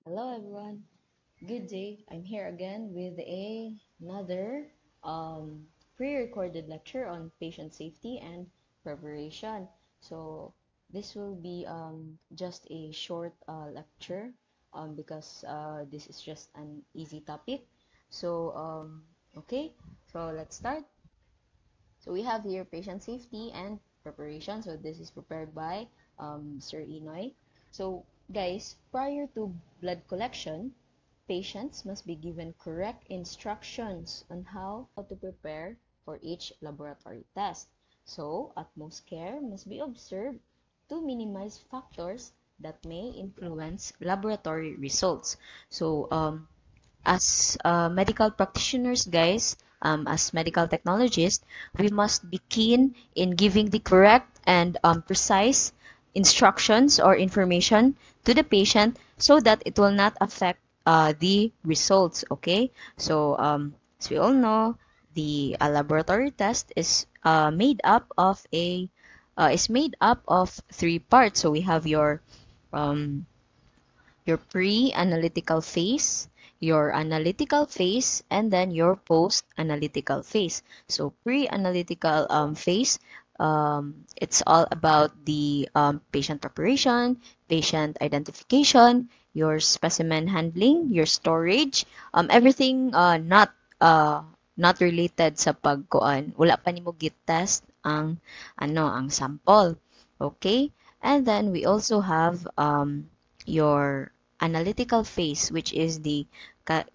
Hello everyone. Good day. I'm here again with another pre-recorded lecture on patient safety and preparation. So this will be just a short lecture because this is just an easy topic. So okay, so let's start. So we have here patient safety and preparation. So this is prepared by Sir Inoy. So guys, prior to blood collection, patients must be given correct instructions on how to prepare for each laboratory test. So utmost care must be observed to minimize factors that may influence laboratory results. So as medical practitioners, guys, as medical technologists, we must be keen in giving the correct and precise instructions or information to the patient so that it will not affect the results. Okay, so as we all know, the laboratory test is made up of three parts. So we have um, your pre-analytical phase, your analytical phase, and then your post-analytical phase. So pre-analytical phase, it's all about the patient preparation, patient identification, your specimen handling, your storage, everything not related sa pagkuan. Wala pa nimo git-test ang sample. Okay? And then we also have your analytical phase, which is the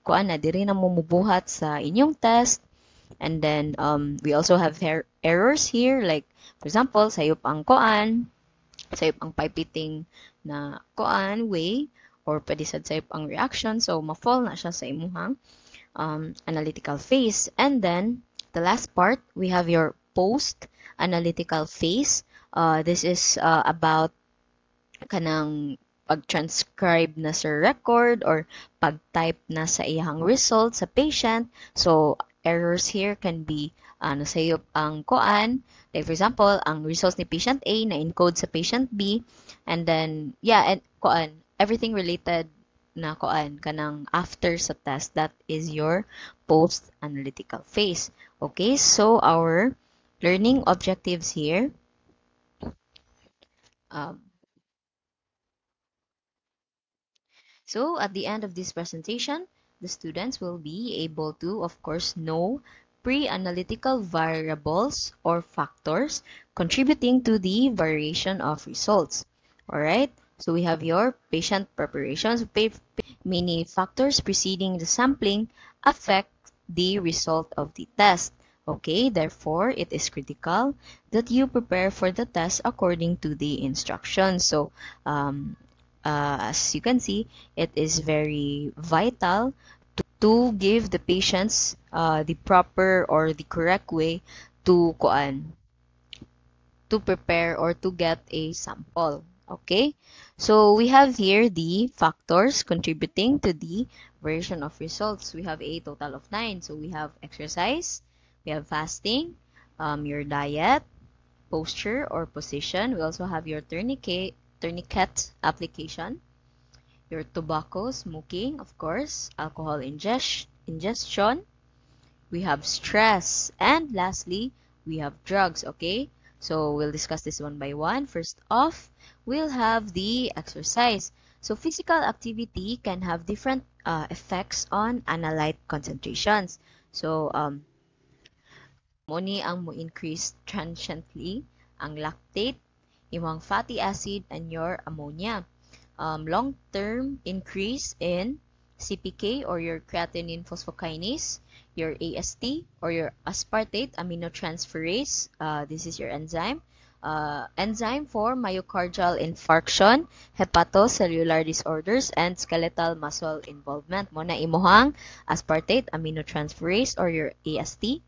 kuan na diri na mo mubuhat sa inyong test. And then we also have errors here, like for example sayop ang kuan, sayop ang pipetting na kuan way, or pwede sad sayop ang reaction, so ma-fall na siya sa imuhang analytical phase. And then the last part, we have your post analytical phase. This is about kanang pag-transcribe na sa record or pag-type na sa iyang result sa patient. So, errors here can be nasayop ang koan. Like for example, ang results ni patient A na encode sa patient B, and then and koan, everything related na koan kanang after sa test, that is your post analytical phase. Okay, so our learning objectives here, um, so at the end of this presentation, the students will be able to, of course, know pre-analytical variables or factors contributing to the variation of results. All right, so we have your patient preparations. Many factors preceding the sampling affect the result of the test. Okay, therefore, it is critical that you prepare for the test according to the instructions. So, as you can see, it is very vital to give the patients the proper or the correct way to to prepare or to get a sample. Okay, so we have here the factors contributing to the variation of results. We have a total of 9. So we have exercise, we have fasting, your diet, posture or position. We also have your tourniquet application, your tobacco smoking, of course, alcohol ingestion. We have stress, and lastly, we have drugs. Okay, so we'll discuss this one by one. First off, we'll have the exercise. So physical activity can have different effects on analyte concentrations. So Moni ang mo increase transiently ang lactate, imong fatty acid, and your ammonia. Long-term increase in CPK or your creatinine phosphokinase, your AST or your aspartate aminotransferase. This is your enzyme. Enzyme for myocardial infarction, hepatocellular disorders, and skeletal muscle involvement. Mo na imuhang aspartate aminotransferase or your AST.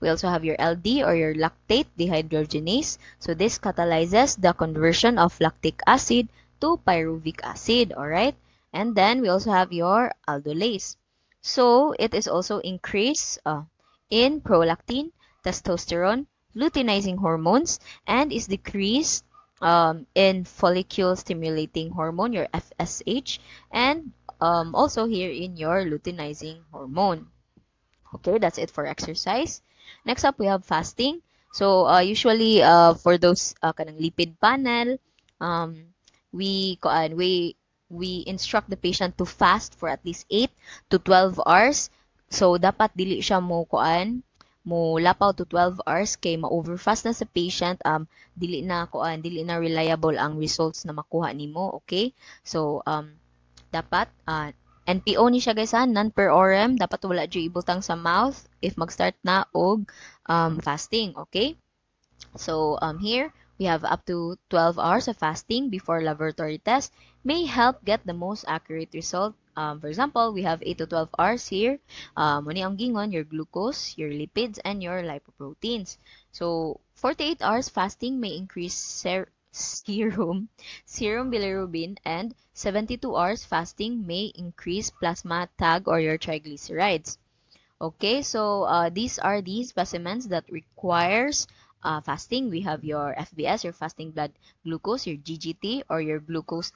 We also have your LD or your lactate dehydrogenase. So this catalyzes the conversion of lactic acid to pyruvic acid, alright? And then we also have your aldolase. So it is also increased in prolactin, testosterone, luteinizing hormones, and is decreased in follicle stimulating hormone, your FSH, and also here in your luteinizing hormone. Okay, that's it for exercise. Next up, we have fasting. So, usually, for those kanang lipid panel, um, we instruct the patient to fast for at least 8 to 12 hours. So, dapat dili siya mo lapaw to 12 hours kay ma-overfast na sa patient, dili na reliable ang results na makuha nimo, okay? So, dapat NPO ni siya guys ha, non per orem, dapat wala dyo ibutang sa mouth if mag-start na og fasting, okay? So here we have up to 12 hours of fasting before laboratory test may help get the most accurate result. For example, we have 8 to 12 hours here. Muni ang gingon, your glucose, your lipids, and your lipoproteins. So 48 hours fasting may increase serum bilirubin, and 72 hours fasting may increase plasma tag or your triglycerides. Okay, so these are the specimens that requires fasting. We have your FBS, your fasting blood glucose, your GGT or your glucose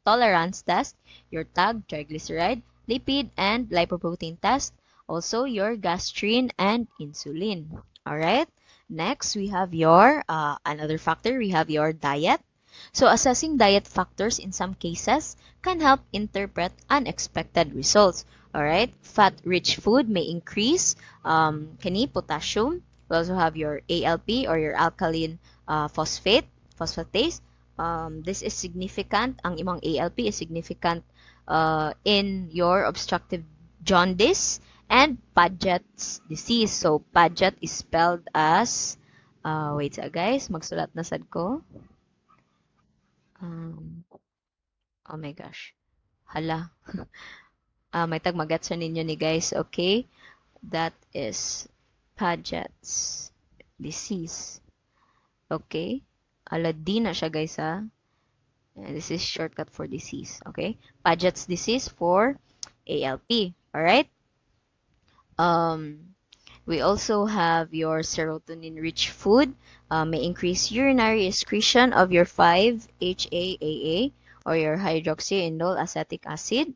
tolerance test, your TAG, triglyceride, lipid, and lipoprotein test, also your gastrin and insulin. All right. Next, we have your another factor. We have your diet. So assessing diet factors in some cases can help interpret unexpected results. Alright, fat-rich food may increase potassium. We also have your ALP or your alkaline phosphatase. This is significant. Ang imong ALP is significant in your obstructive jaundice and Paget's disease. So Paget is spelled as wait guys, magsulat na sad ko. Oh my gosh. Hala. May tagmagat sa ninyo ni guys, okay? That is Paget's disease. Okay? Di na siya guys ha. This is shortcut for disease, okay? Paget's disease for ALP, alright? We also have your serotonin-rich food. May increase urinary excretion of your 5-HAAA or your hydroxyindole acetic acid.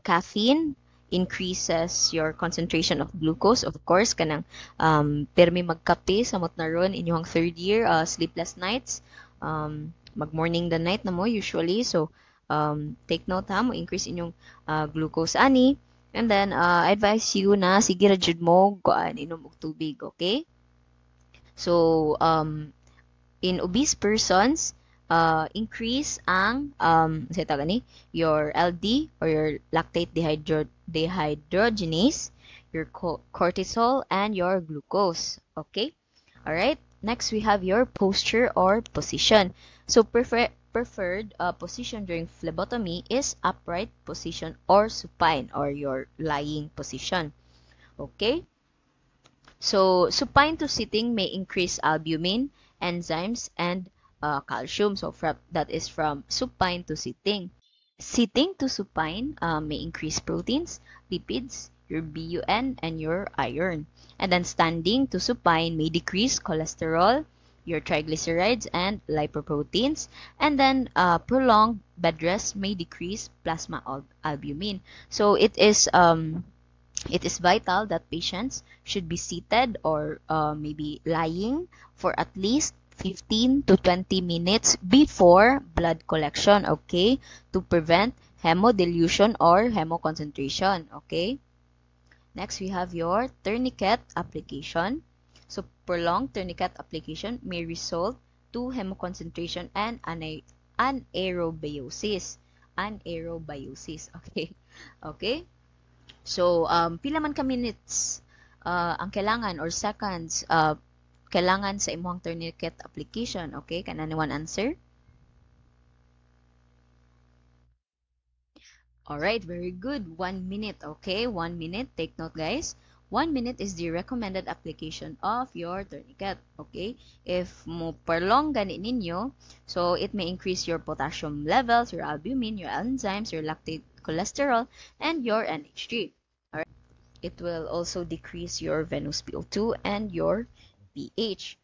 Caffeine increases your concentration of glucose. Of course, kanang permi magkape samot na ron inyong third year, sleepless nights. Mag-morning the night na mo usually. So, take note ha, mo increase inyong glucose ani. And then, I advise you na sige ra jud mo inom og tubig, okay? So, in obese persons, increase ang your LD or your lactate dehydrogenase, your cortisol, and your glucose. Okay? Alright? Next, we have your posture or position. So, preferred position during phlebotomy is upright position or supine or your lying position. Okay? So, supine to sitting may increase albumin, enzymes, and calcium. So, that is from supine to sitting. Sitting to supine may increase proteins, lipids, your BUN, and your iron. And then standing to supine may decrease cholesterol, your triglycerides, and lipoproteins. And then prolonged bed rest may decrease plasma albumin. So it is vital that patients should be seated or maybe lying for at least 15 to 20 minutes before blood collection, okay, to prevent hemodilution or hemoconcentration, okay. Next, we have your tourniquet application. So, prolonged tourniquet application may result to hemoconcentration and anaerobiosis. Okay. Okay. So, pila man ka minutes ang kailangan or seconds kailangan sa imong tourniquet application. Okay, can anyone answer? Alright, very good. 1 minute, okay? 1 minute. Take note, guys. 1 minute is the recommended application of your tourniquet, okay? If mo prolong gani ninyo, so it may increase your potassium levels, your albumin, your enzymes, your lactate cholesterol, and your NH3. Alright? It will also decrease your venous PO2 and your pH.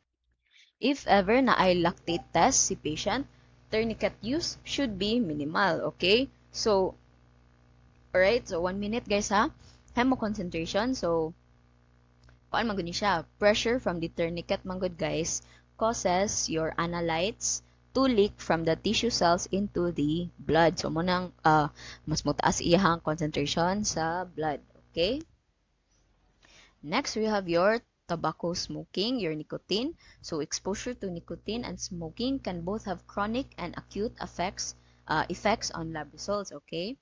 If ever na ay lactate test si patient, tourniquet use should be minimal, okay? So, Alright, so 1 minute guys ha. Hemoconcentration. So, paano man gud ni siya? Pressure from the tourniquet man gud guys causes your analytes to leak from the tissue cells into the blood. So, munang mas mutaas iyang concentration sa blood. Okay? Next, we have your tobacco smoking, your nicotine. So, exposure to nicotine and smoking can both have chronic and acute effects on lab results, okay?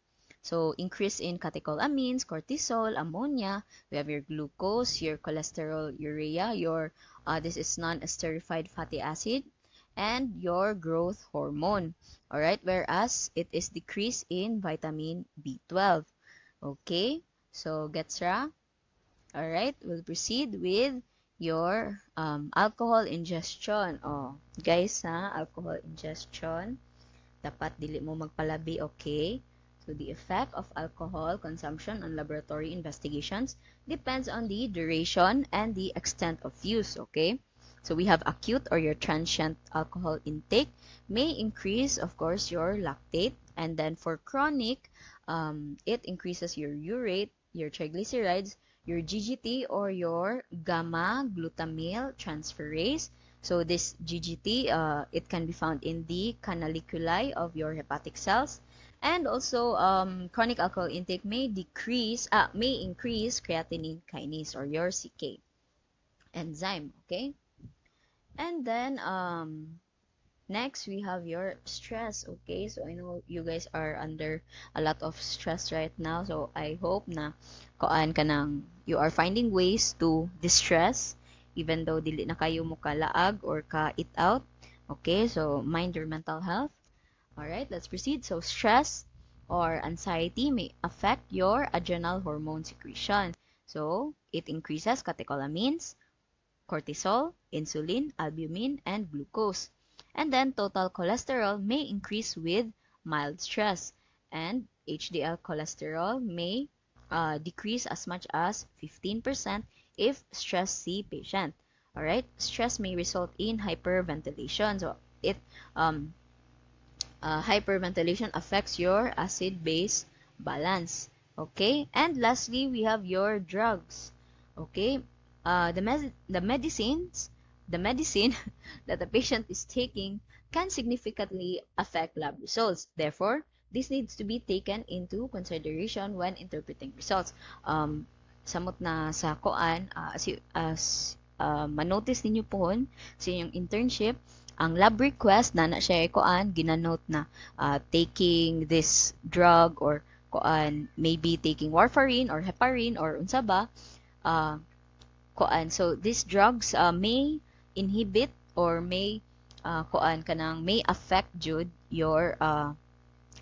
So, increase in catecholamines, cortisol, ammonia. We have your glucose, your cholesterol, urea, your this is non-esterified fatty acid, and your growth hormone. All right, whereas it is decrease in vitamin B12. Okay, so gets ra? All right, we'll proceed with your alcohol ingestion. Oh, guys, ha, alcohol ingestion. Dapat dili mo magpalabi, okay? So, the effect of alcohol consumption on laboratory investigations depends on the duration and the extent of use, okay? So, we have acute or your transient alcohol intake may increase, of course, your lactate. And then for chronic, it increases your urate, your triglycerides, your GGT or your gamma glutamyl transferase. So this GGT, it can be found in the canaliculi of your hepatic cells. And also, chronic alcohol intake may increase creatinine kinase or your CK enzyme, okay? And then, next, we have your stress, okay? So, I know you guys are under a lot of stress right now. So, I hope na you are finding ways to distress even though dili na kayo mo kalaag or ka-eat out. Okay, so mind your mental health. Alright, let's proceed. So, stress or anxiety may affect your adrenal hormone secretion. So, it increases catecholamines, cortisol, insulin, albumin, and glucose. And then total cholesterol may increase with mild stress. And HDL cholesterol may decrease as much as 15% if stressed the patient. Alright, stress may result in hyperventilation. So, hyperventilation affects your acid-base balance. Okay, and lastly, we have your drugs. Okay, the medicine that the patient is taking can significantly affect lab results. Therefore, this needs to be taken into consideration when interpreting results. Samot na sa koan, as manotice ninyo pohon sa inyong internship, ang lab request na siya koan ginanote na taking this drug or koan maybe taking warfarin or heparin or unsa ba koan. So these drugs may inhibit or may may affect jud your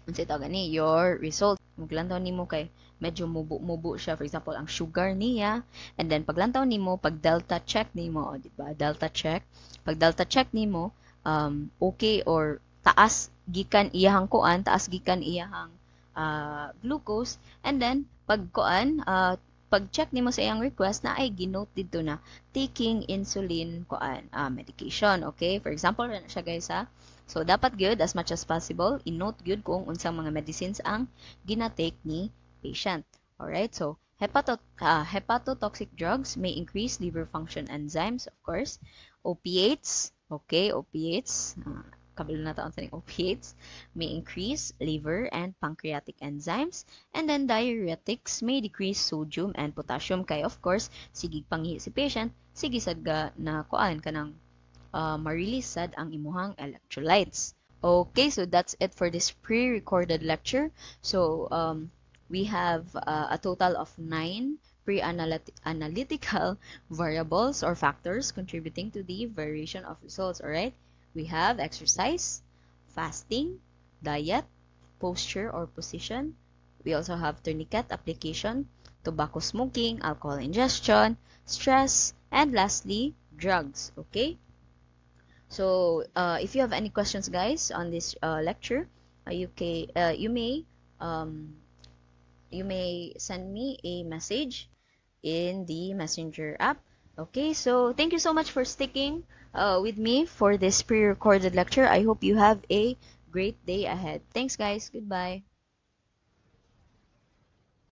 unsay tawag ni your result. Maglantaw nimo kay medyo mubo siya, for example ang sugar niya, and then paglantaw nimo pag delta check nimo, di ba? Pag delta check nimo okay or taas gikan iyahang kuan, taas gikan iyahang glucose, and then pag check nimo sa iyang request na ay ginote dito na taking insulin medication, okay? For example, na siya guys ha. So dapat good as much as possible i-note good kung unsang mga medicines ang ginatake ni patient. Alright? So hepatotoxic drugs may increase liver function enzymes, of course. Opiates, okay, opiates, kabalo na taon sa opiates, may increase liver and pancreatic enzymes. And then diuretics may decrease sodium and potassium. Kaya of course, sige panghi si patient, sige sad na kuan kanang ma-release sad ang imuhang electrolytes. Okay, so that's it for this pre-recorded lecture. So we have a total of 9 pre-analytical variables or factors contributing to the variation of results. Alright, we have exercise, fasting, diet, posture or position. We also have tourniquet application, tobacco smoking, alcohol ingestion, stress, and lastly, drugs. Okay? So, if you have any questions, guys, on this lecture, you may send me a message in the Messenger app. Okay, so thank you so much for sticking with me for this pre-recorded lecture. I hope you have a great day ahead. Thanks, guys. Goodbye.